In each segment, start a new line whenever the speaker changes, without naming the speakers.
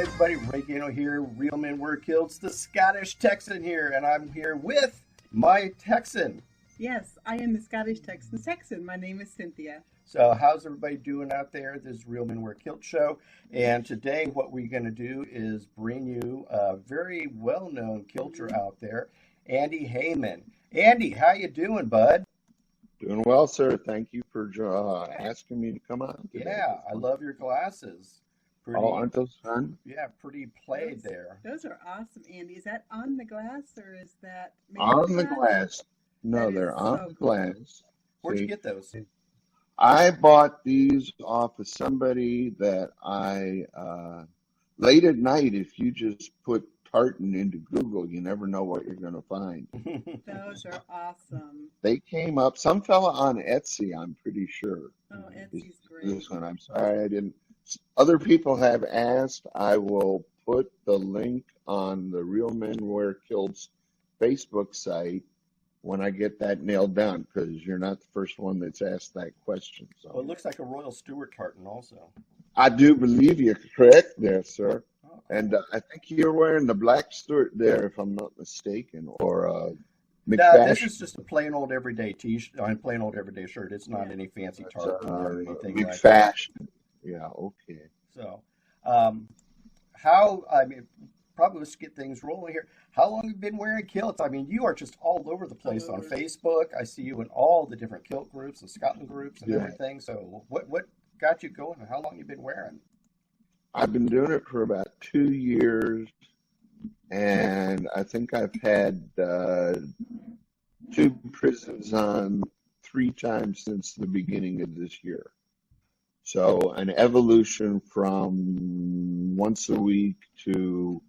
Everybody, Ray Gano here, Real Men Wear Kilts, the Scottish Texan here, and I'm here with my Texan.
Yes, I am the Scottish Texan. My name is Cynthia.
So how's everybody doing out there? This is Real Men Wear Kilt show, and today what we're going to do is bring you a very well-known kilter out there, Andy Hayman. Andy, how you doing, bud?
Doing well, sir. Thank you for asking me to come on today.
Yeah, I love your glasses. Pretty,
Oh, aren't those fun?
yeah, pretty played there.
Those are awesome, Andy. Is that on the glass or is that made
On the
glass?
glass. No,
That is
they're on
so
the
cool.
glass.
Where'd you
See,
get those?
I bought these off of somebody that late at night, if you just put tartan into Google, you never know what you're going to find.
Those are awesome.
They came up, some fella on Etsy, I'm pretty sure.
Oh,
Is
Etsy's great.
this one. I'm sorry I didn't. Other people have asked. I will put the link on the Real Men Wear Kilts Facebook site when I get that nailed down, because you're not the first one that's asked that question.
Well,
So
it looks like a Royal Stewart tartan also.
I do believe you're correct there, sir.
Oh,
And
cool.
I think you're wearing the black Stuart there, if I'm not mistaken, or
No, this
McFashion.
is just a plain old everyday t-shirt, plain old everyday shirt. It's not
Yeah.
any fancy
It's
tartan or anything like that.
McFashion. Yeah, okay.
So, um, I mean, probably let's get things rolling here. How long have you been wearing kilts? I mean, you are just all over the place
All
on
over.
Facebook. I see you in all the different kilt groups and Scotland groups and
Yeah.
everything. So, what got you going and how long you been wearing?
I've been doing it for about 2 years, and I think I've had two prisons on 3 times since the beginning of this year. So an evolution from once a week to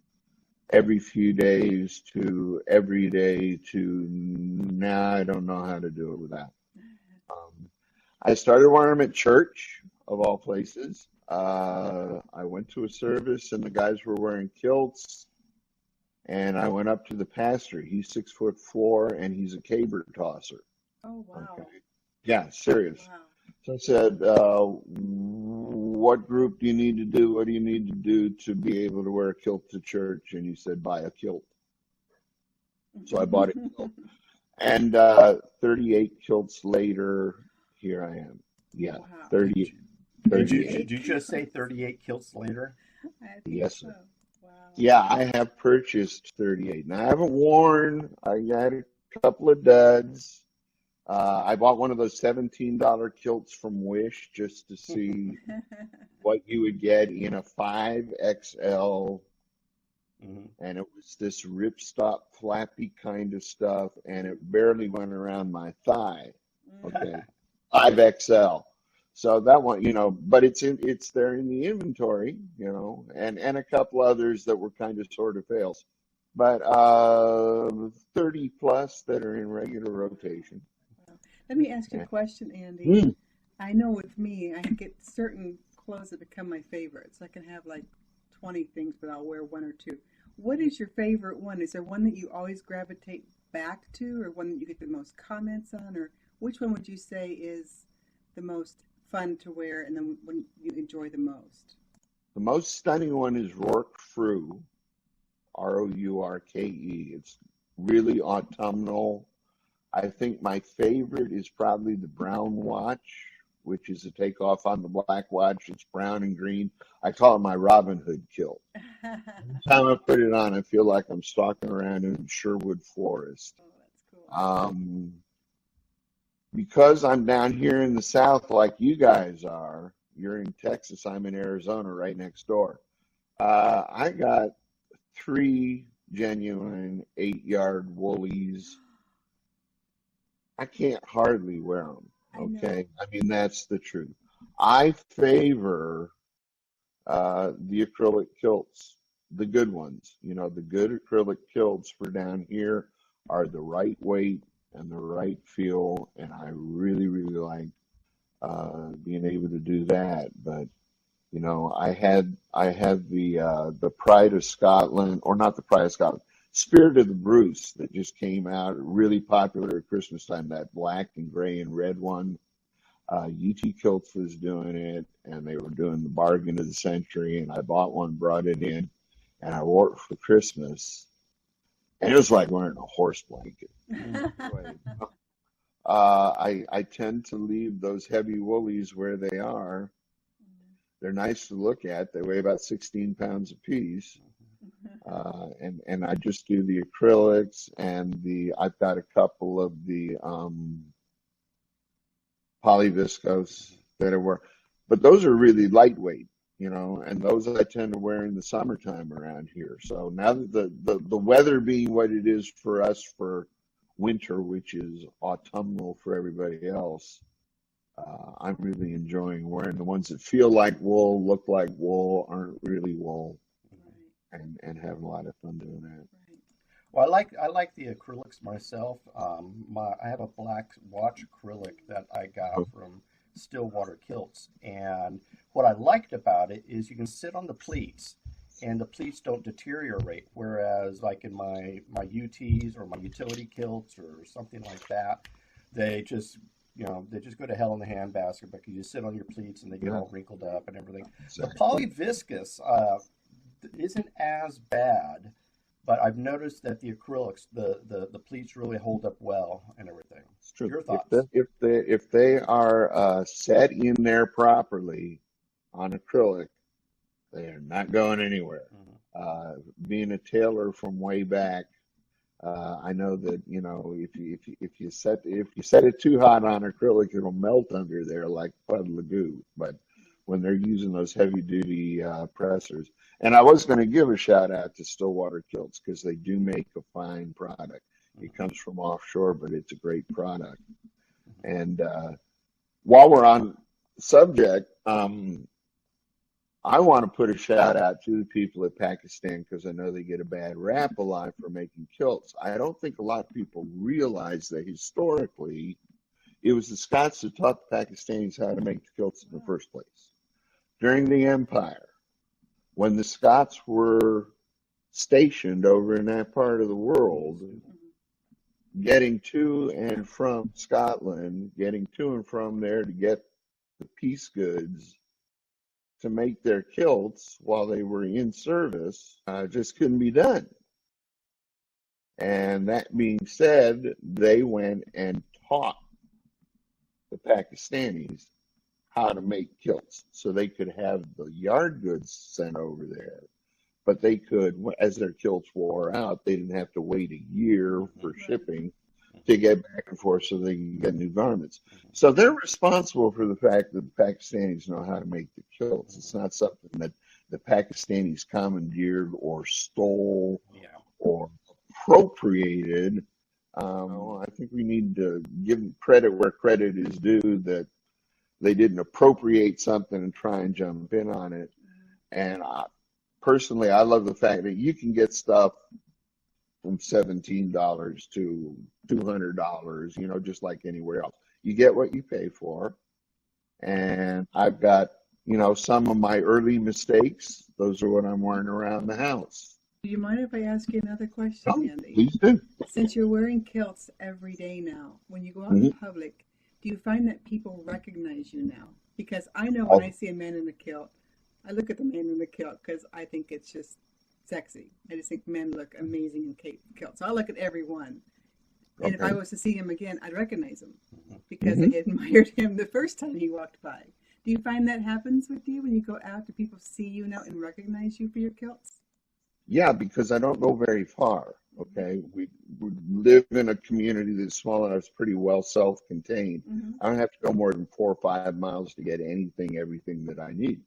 every few days to every day to now I don't know how to do it without. I started wearing them at church, of all places. I went to a service and the guys were wearing kilts, and I went up to the pastor. He's 6'4" and he's a caber tosser.
Oh, wow.
Okay. Yeah, serious.
Wow.
So I said, what group do you need to do? What do you need to do to be able to wear a kilt to church? And he said, buy a kilt. So I bought a kilt. And 38 kilts later, here I am. Yeah,
Wow.
30,
Did you
38.
just say 38 kilts later?
I think
Yes,
so.
sir.
Wow.
Yeah, I have purchased 38. Now, I haven't worn. I got a couple of duds. I bought one of those $17 kilts from Wish just to see what you would get in a 5XL,
Hmm.
and it was this ripstop flappy kind of stuff, and it barely went around my thigh. Okay, 5XL. So that one, but it's there in the inventory, and a couple others that were kind of sort of fails, but 30 plus that are in regular rotation.
Let me ask you a
Yeah.
question, Andy.
Mm.
I know with me, I get certain clothes that become my favorites. I can have like 20 things, but I'll wear one or two. What is your favorite one? Is there one that you always gravitate back to, or one that you get the most comments on, or which one would you say is the most fun to wear and then when you enjoy the most?
The most stunning one is Rourke Frue, Rourke. It's really autumnal. I think my favorite is probably the brown watch, which is a takeoff on the black watch. It's brown and green. I call it my Robin Hood kilt. Every time I put it on, I feel like I'm stalking around in Sherwood Forest.
Oh, that's cool.
Because I'm down here in the South like you guys are, you're in Texas, I'm in Arizona, right next door. I got 3 genuine 8-yard woolies. I can't hardly wear them.
I know.
Okay, I mean that's the truth. I favor the acrylic kilts, the good ones. The good acrylic kilts for down here are the right weight and the right feel, and I really, really like being able to do that. But I had the Pride of Scotland, or not the Pride of Scotland, Spirit of the Bruce that just came out, really popular at Christmas time. That black and gray and red one. UT Kilts was doing it, and they were doing the bargain of the century, and I bought one, brought it in, and I wore it for Christmas, and it was like wearing a horse blanket. Anyway, I tend to leave those heavy woolies where they are. They're nice to look at. They weigh about 16 pounds a piece. And I just do the acrylics and I've got a couple of the polyviscose that but those are really lightweight, and those I tend to wear in the summertime around here. So now that the weather being what it is for us for winter, which is autumnal for everybody else, I'm really enjoying wearing the ones that feel like wool, look like wool, aren't really wool, and having a lot of fun doing that.
Well, I like the acrylics myself. I have a black watch acrylic that I got from Stillwater Kilts, and what I liked about it is you can sit on the pleats, and the pleats don't deteriorate. Whereas, like in my UTs or my utility kilts or something like that, they just go to hell in the handbasket because you sit on your pleats and they get all wrinkled up and everything. The polyviscous isn't as bad, but I've noticed that the acrylics, the pleats really hold up well and everything.
It's true.
Your thoughts?
If they are set in there properly on acrylic, they are not going anywhere. Being a tailor from way back, I know that if you set it too hot on acrylic, it'll melt under there like puddle of goo. But when they're using those heavy duty pressers, and I was going to give a shout out to Stillwater Kilts because they do make a fine product. It comes from offshore, but it's a great product. And while we're on subject, I want to put a shout out to the people at Pakistan because I know they get a bad rap a lot for making kilts. I don't think a lot of people realize that historically it was the Scots that taught the Pakistanis how to make the kilts in the first place. During the Empire, when the Scots were stationed over in that part of the world, getting to and from Scotland, getting to and from there to get the piece goods to make their kilts while they were in service just couldn't be done. And that being said, they went and taught the Pakistanis how to make kilts so they could have the yard goods sent over there. But they could, as their kilts wore out, they didn't have to wait a year for shipping to get back and forth so they can get new garments. So they're responsible for the fact that the Pakistanis know how to make the kilts. It's not something that the Pakistanis commandeered or stole or appropriated. I think we need to give them credit where credit is due, that they didn't appropriate something and try and jump in on it. And personally, I love the fact that you can get stuff from $17 to $200, just like anywhere else. You get what you pay for. And I've got, some of my early mistakes. Those are what I'm wearing around the house.
Do you mind if I ask you another question, Andy?
Please do.
Since you're wearing kilts every day now, when you go out in public, do you find that people recognize you now? Because I know when I see a man in a kilt, I look at the man in the kilt because I think it's just sexy. I just think men look amazing in kilts. So I look at every one. And if I was to see him again, I'd recognize him because I admired him the first time he walked by. Do you find that happens with you when you go out? Do people see you now and recognize you for your kilts?
Yeah, because I don't go very far. Okay, we live in a community that's small and it's pretty well self-contained. I don't have to go more than 4 or 5 miles to get everything that I need.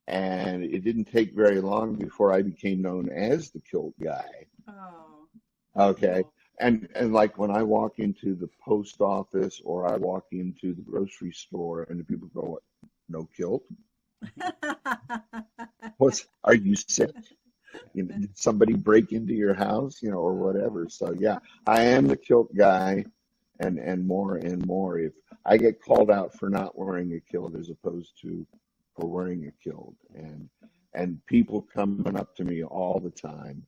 And it didn't take very long before I became known as the kilt guy.
Oh.
Okay. And like when I walk into the post office or I walk into the grocery store and the people go, "What? No kilt? Are you sick? Did somebody break into your house, or whatever?" So yeah, I am the kilt guy, and more and more. If I get called out for not wearing a kilt as opposed to for wearing a kilt, and people coming up to me all the time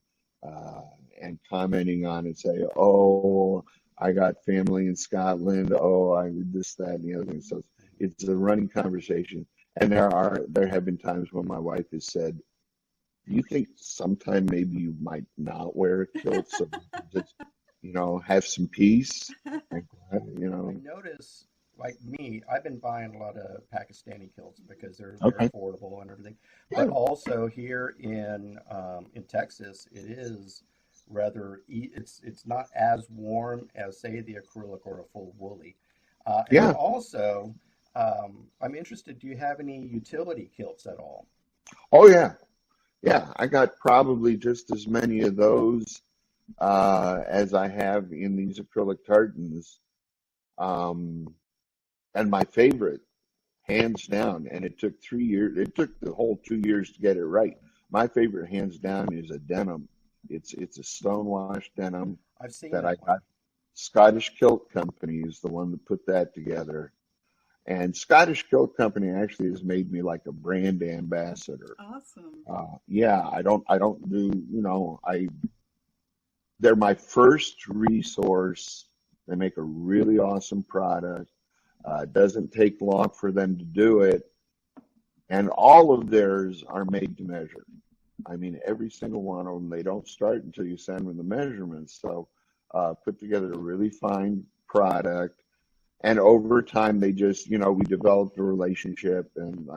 and commenting on it, say, "Oh, I got family in Scotland. Oh, I this, that, and the other thing." So it's a running conversation. And there have been times when my wife has said, "Do you think sometime maybe you might not wear a kilt so you can just, have some peace?" And,
I notice, like me, I've been buying a lot of Pakistani kilts because they're
okay.
affordable and everything. But
Yeah.
also here in Texas, it is it's not as warm as say the acrylic or a full woolly. And then
Yeah.
also, I'm interested. Do you have any utility kilts at all?
Oh, yeah. Yeah. I got probably just as many of those as I have in these acrylic tartans. Um, and my favorite, hands down, and it took 3 years, it took the whole 2 years to get it right. My favorite, hands down, is a denim. It's a stonewash denim
I've seen
that I
that one.
got. Scottish Kilt Company is the one that put that together. And Scottish Kilt Company actually has made me like a brand ambassador.
Awesome.
Yeah, I don't do, they're my first resource. They make a really awesome product. It doesn't take long for them to do it. And all of theirs are made to measure. I mean, every single one of them, they don't start until you send them the measurements. So, put together a really fine product. And over time, they just, we developed a relationship, and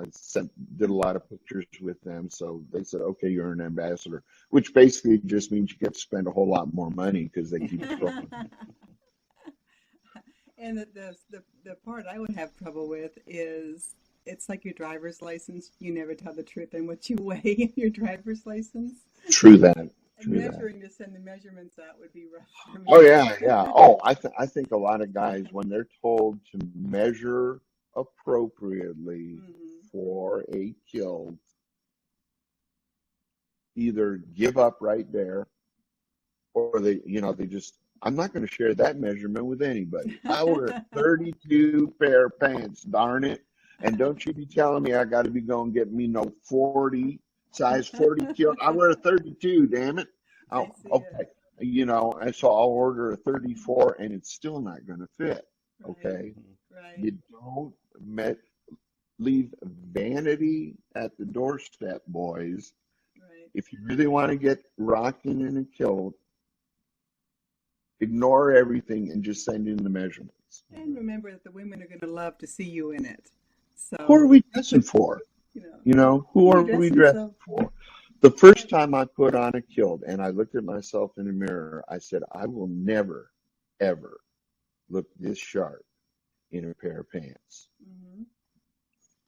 did a lot of pictures with them. So they said, okay, you're an ambassador, which basically just means you get to spend a whole lot more money because they keep throwing.
And the part I would have trouble with is it's like your driver's license. You never tell the truth in what you weigh in your driver's license.
True that.
And
True that.
measuring to send the measurements out would be rough for
Oh
me.
yeah, yeah. Oh, I think a lot of guys, when they're told to measure appropriately
Hmm.
for a kill, either give up right there, or they just, I'm not going to share that measurement with anybody. I wear 32 pair of pants, darn it. And don't you be telling me I got to be going get me no 40, size 40 kill. I wear a 32, damn it.
I
Oh,
see it.
okay. And so I'll order a 34 and it's still not going to fit.
Right,
Okay.
right,
You don't met, leave vanity at the doorstep, boys.
right.
If you really want to get rocking in a kilt, ignore everything and just send in the measurements.
And remember that the women are going to love to see you in it.
Who are
So,
we dressing for?
you know,
Who
you're
are we
dressing
dressing
so.
for? The first time I put on a kilt and I looked at myself in the mirror, I said, I will never, ever look this sharp in a pair of pants.
Hmm.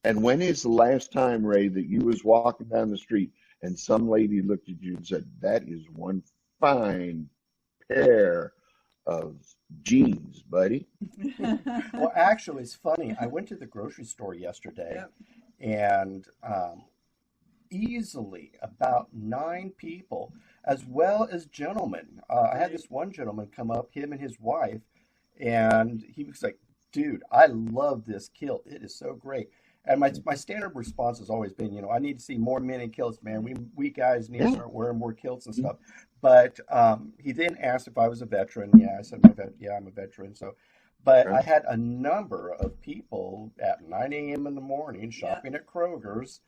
And when is the last time, Ray, that you was walking down the street and some lady looked at you and said, that is one fine pair of jeans, buddy?
Well, actually, it's funny. I went to the grocery store yesterday,
Yep.
and easily about 9 people, as well as gentlemen. I had
Right.
this one gentleman come up, him and his wife, and he was like, "Dude, I love this kilt. It is so great." And my standard response has always been, I need to see more men in kilts, man. We guys need to
Yeah.
start wearing more kilts and stuff. But he then asked if I was a veteran. Yeah, I said, yeah, I'm a veteran. So, but I
Okay.
had a number of people at 9 a.m. in the morning
Yeah.
shopping at Kroger's,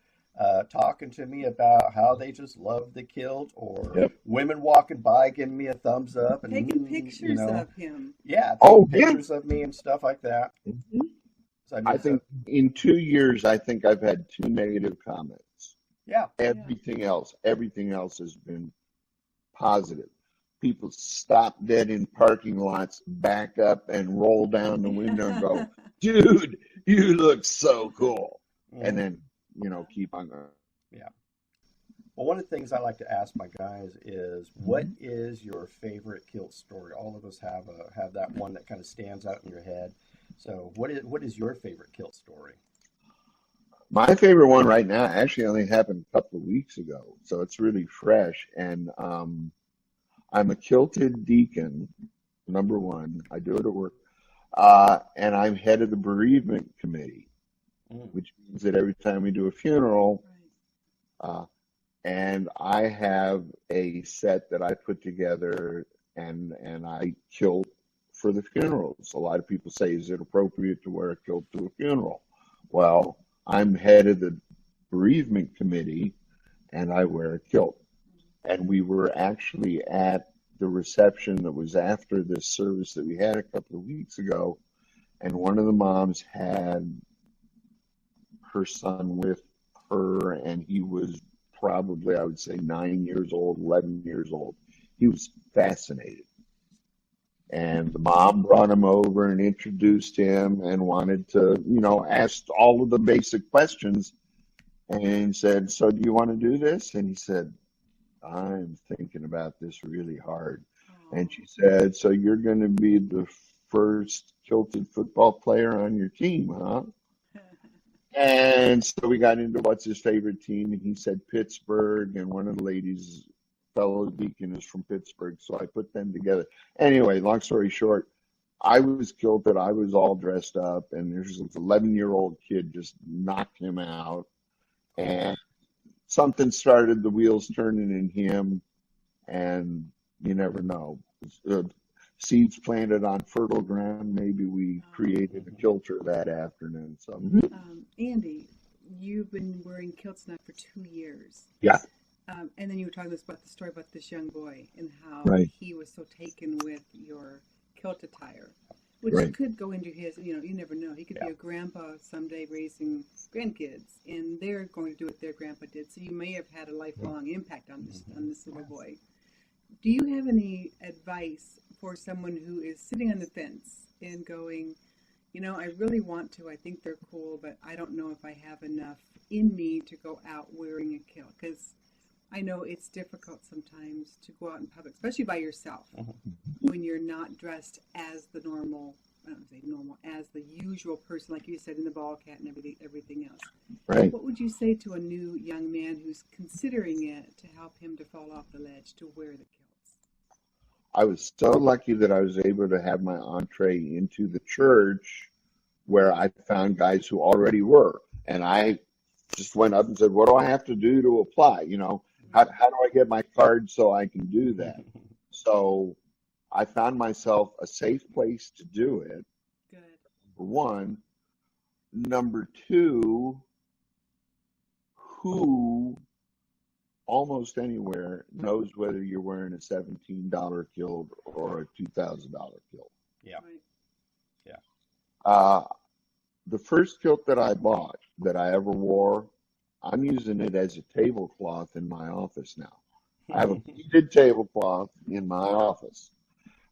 talking to me about how they just love the kilt, or
Yep.
women walking by giving me a thumbs up, and
Taking pictures of him.
yeah, taking
Oh, yeah.
pictures of me and stuff like that.
Mhm.
So I
I
mean, so
think in 2 years, I think I've had two negative comments.
yeah,
Yeah.
Everything else has been positive. People stop dead in parking lots, back up and roll down the window and go, dude, you look so cool. And
hmm
then, keep on going.
yeah. Well, one of the things I like to ask my guys is, what
Mhm.
is your favorite kilt story? All of us have that one that kind of stands out in your head. So, what is your favorite kilt story?
My favorite one right now actually only happened a couple of weeks ago, so it's really fresh. And I'm a kilted deacon, number one. I do it at work. And I'm head of the bereavement committee,
Mm.
which means that every time we do a funeral,
Right.
uh, and I have a set that I put together and I kilt for the funerals. A lot of people say, is it appropriate to wear a kilt to a funeral? Well, I'm head of the bereavement committee and I wear a kilt. And we were actually at the reception that was after this service that we had a couple of weeks ago. And one of the moms had her son with her, and he was probably, I would say, 9 years old, 11 years old. He was fascinated. And the mom brought him over and introduced him and wanted to, ask all of the basic questions and said, "So do you want to do this?" And he said, "I'm thinking about this really hard." And she said, "So you're going to be the first kilted football player on your team, huh?" And so we got into what's his favorite team, and he said Pittsburgh, and one of the ladies, fellow Deacon, is from Pittsburgh, so I put them together. Anyway, long story short, I was kilted, I was all dressed up, and there's this 11-year-old kid just knocked him out, and something started the wheels turning in him, and you never know. Seeds planted on fertile ground. Maybe we created a kilter that afternoon. So,
Andy, you've been wearing kilts now for 2 years.
yeah,
And then you were talking to us about the story about this young boy and how
right.
he was so taken with your kilt attire, which
Right.
could go into his, you never know. He could be a grandpa someday raising grandkids, and they're going to do what their grandpa did. So you may have had a lifelong impact on this little boy. Do you have any advice for someone who is sitting on the fence and going, I really want to, I think they're cool, but I don't know if I have enough in me to go out wearing a kilt? Because I know it's difficult sometimes to go out in public, especially by yourself, when you're not dressed as the normal, I don't say normal, as the usual person, like you said, in the ball cap and everything else.
Right.
What would you say to a new young man who's considering it to help him to fall off the ledge to wear the kilts?
I was so lucky that I was able to have my entree into the church where I found guys who already were. And I just went up and said, "What do I have to do to apply? How do I get my card so I can do that?" So I found myself a safe place to do it.
Good.
Number one. Number two, who almost anywhere knows whether you're wearing a $17 kilt or a $2,000 kilt.
Yeah.
Right.
The first kilt that I bought that I ever wore, I'm using it as a tablecloth in my office now. I have a pleated tablecloth in my office.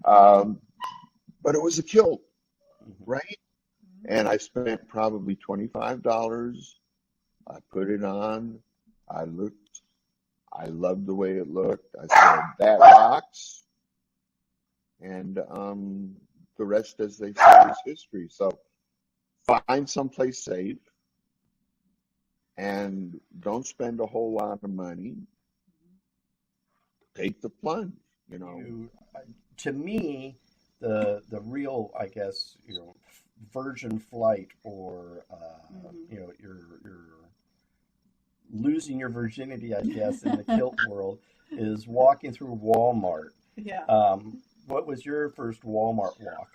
But it was a kilt, right? And I spent probably $25. I put it on. I loved the way it looked. I said, "That rocks." And the rest, as they say, is history. So find someplace safe and don't spend a whole lot of money. Take the plunge,
To me, the real, I guess, virgin flight, or you're losing your virginity, I guess, in the kilt world, is walking through Walmart.
Yeah.
What was your first Walmart walk?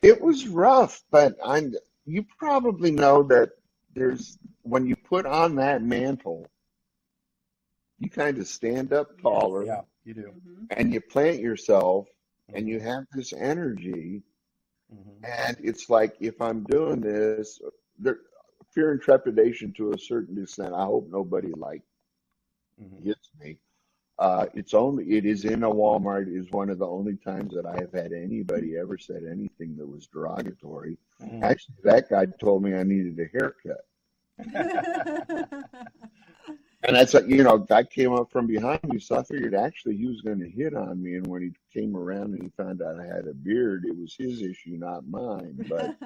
It was rough, but you probably know that when you put on that mantle, you kind of stand up taller.
Yeah, you do.
And you plant yourself, and you have this energy, and it's like, if I'm doing this, fear and trepidation to a certain extent. I hope nobody hits me. It is in a Walmart. It is one of the only times that I have had anybody ever said anything that was derogatory. Actually, that guy told me I needed a haircut. And that's guy came up from behind me, so I figured actually he was going to hit on me. And when he came around and he found out I had a beard, it was his issue, not mine. But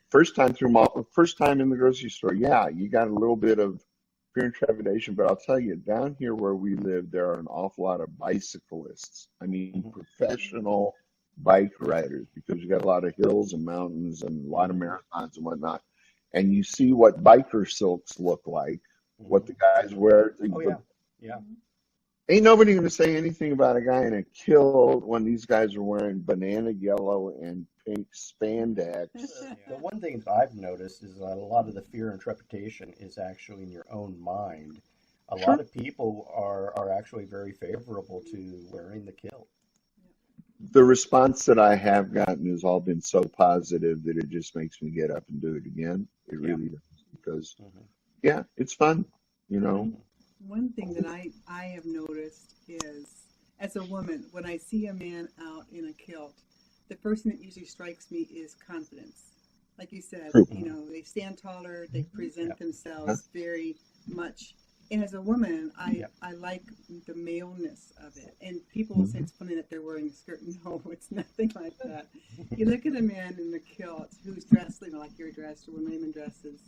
first time in the grocery store, yeah, you got a little bit of fear and trepidation. But I'll tell you, down here where we live, there are an awful lot of bicyclists. I mean, professional bike riders, because you got a lot of hills and mountains and a lot of marathons and whatnot. And you see what biker silks look like. What the guys wear.
Oh, yeah.
Ain't nobody going to say anything about a guy in a kilt when these guys are wearing banana yellow and pink spandex.
The one thing that I've noticed is that a lot of the fear and trepidation is actually in your own mind. A lot
Sure.
of people are actually very favorable to wearing the kilt.
The response that I have gotten has all been so positive that it just makes me get up and do it again. It
Yeah.
really does. Because,
Mhm.
yeah, it's fun, you know.
One thing that I have noticed is, as a woman, when I see a man out in a kilt, the first thing that usually strikes me is confidence. Like you said,
True.
they stand taller, they present
Yeah.
themselves very much. And as a woman,
Yeah.
I like the maleness of it. And people will say it's funny that they're wearing a skirt. No, it's nothing like that. You look at a man in a kilt who's dressed, like you're dressed, or when Hayman dresses.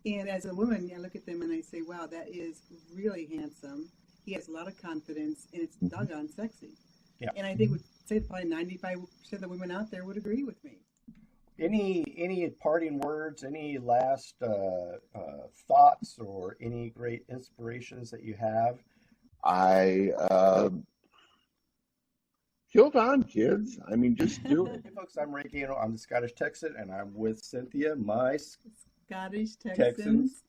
And as a woman, I look at them and I say, wow, that is really handsome. He has a lot of confidence, and it's doggone sexy.
Yeah.
And I think would say probably 95% of the women out there would agree with me.
Any parting words? Any last thoughts or any great inspirations that you have?
I kilt on, kids. I mean, just do it.
Hey, folks, I'm Ricky. I'm the Scottish Texan, and I'm with Cynthia, my
Scottish
Texans.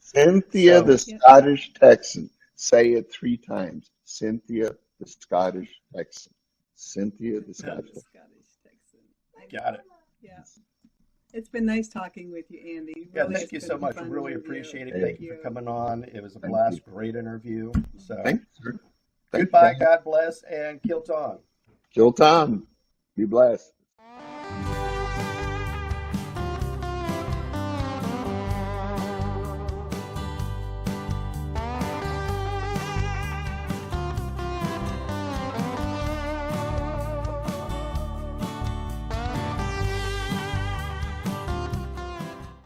Cynthia,
So,
the Scottish Texan. Say it 3 times. Cynthia, the Scottish Texan. Cynthia, the Scottish Texan.
Scottish Texan.
got it.
Yeah. It's been nice talking with you, Andy.
Yeah,
Really,
thank
it's
you
been
so much.
fun
Really
with you.
appreciate it.
Hey.
Thank you for coming on. It was a
Thank
blast.
you.
Great interview. So,
Thanks, sir. Thank you,
goodbye.
guys.
God bless, and kilt on.
Kilt on. Be blessed.